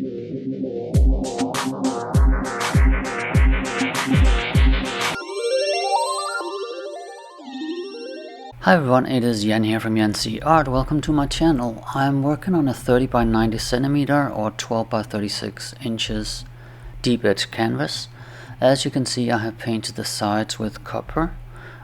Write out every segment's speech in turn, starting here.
Hi everyone, it is Jan here from DecoArt. Welcome to my channel. I'm working on a 30 by 90 centimeter or 12 by 36 inches deep edge canvas. As you can see, I have painted the sides with copper.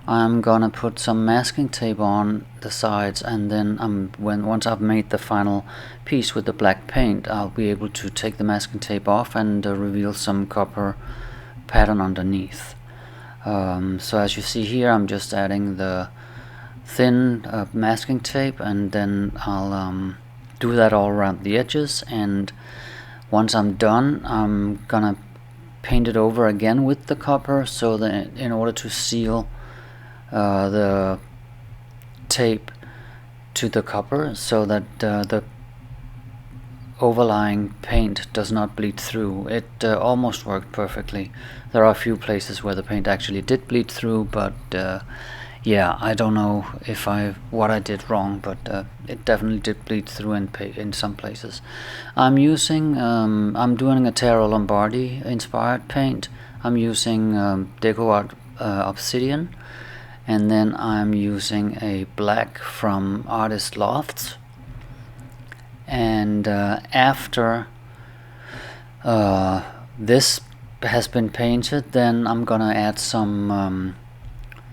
I'm gonna put some masking tape on the sides, and then once I've made the final piece with the black paint, I'll be able to take the masking tape off and reveal some copper pattern underneath. So as you see here, I'm just adding the thin masking tape, and then I'll do that all around the edges, and once I'm done, I'm gonna paint it over again with the copper, so that in order to seal the tape to the copper, so that the overlying paint does not bleed through. It almost worked perfectly. There are a few places where the paint actually did bleed through, but yeah, I don't know what I did wrong, but it definitely did bleed through in some places. I'm doing a Taro Lombardi inspired paint. I'm using DecoArt Obsidian, and then I'm using a black from Artis Loft. And after this has been painted, then I'm gonna add some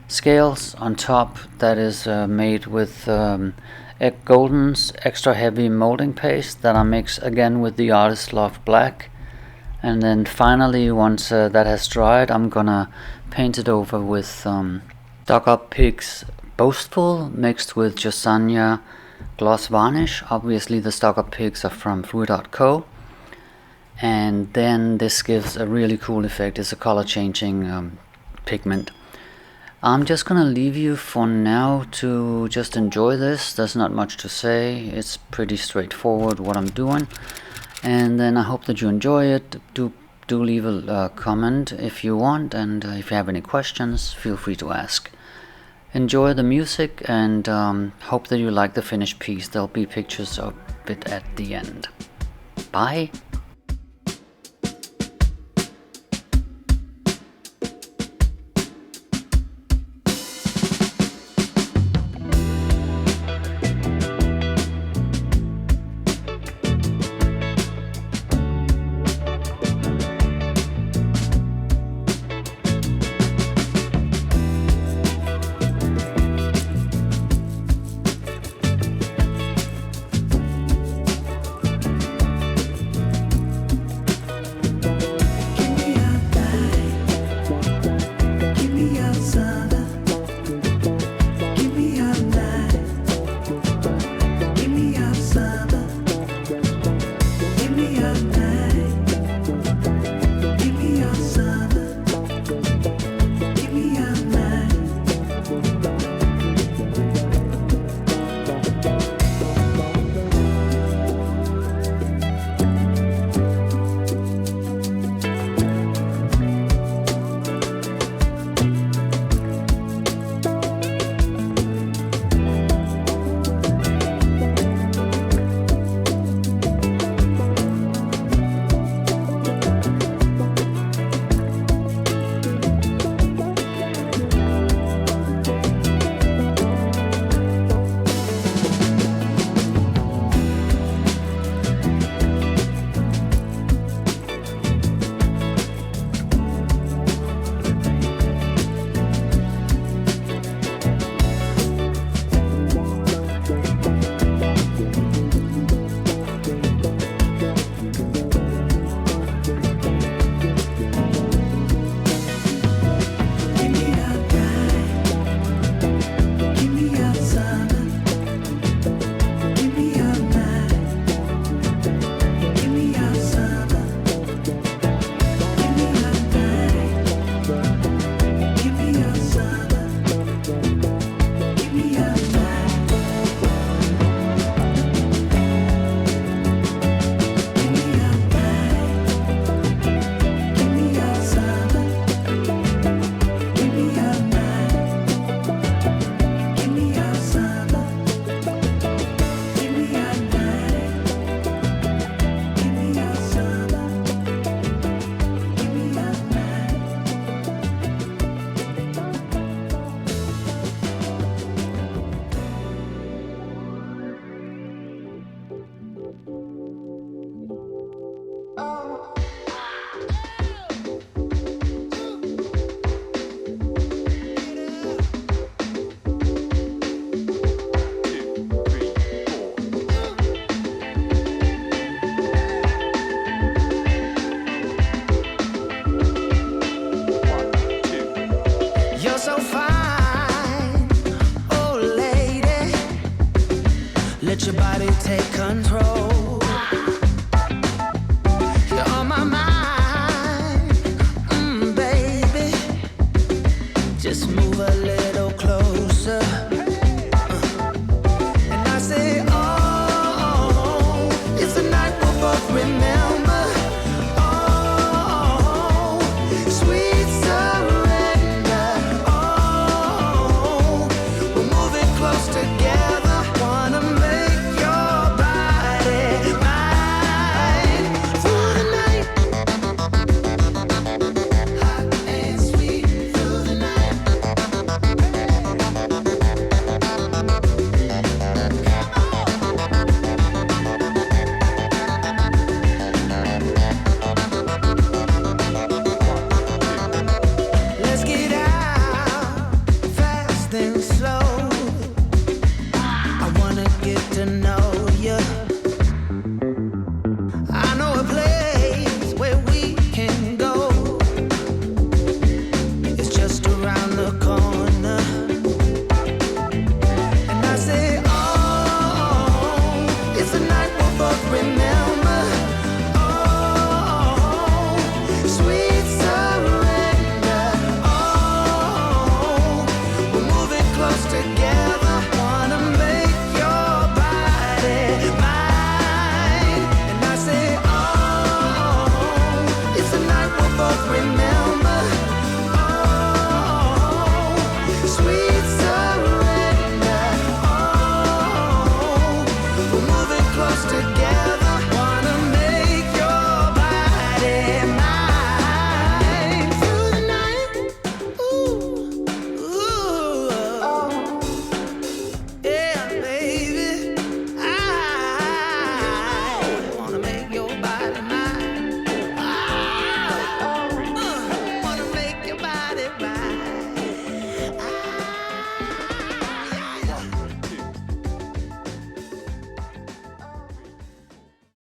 scales on top that is made with Golden's extra heavy molding paste that I mix again with the Artis Loft Black. And then finally, once that has dried, I'm gonna paint it over with DecoArt's Boastful mixed with Josonja Gloss Varnish. Obviously the DecoArt are from Fluid.co, and then this gives a really cool effect. It's a color changing pigment. I'm just gonna leave you for now to just enjoy this. There's not much to say. It's pretty straightforward what I'm doing, and then I hope that you enjoy it. Do leave a comment if you want, and if you have any questions, feel free to ask. Enjoy the music, and hope that you like the finished piece. There'll be pictures of it at the end. Bye.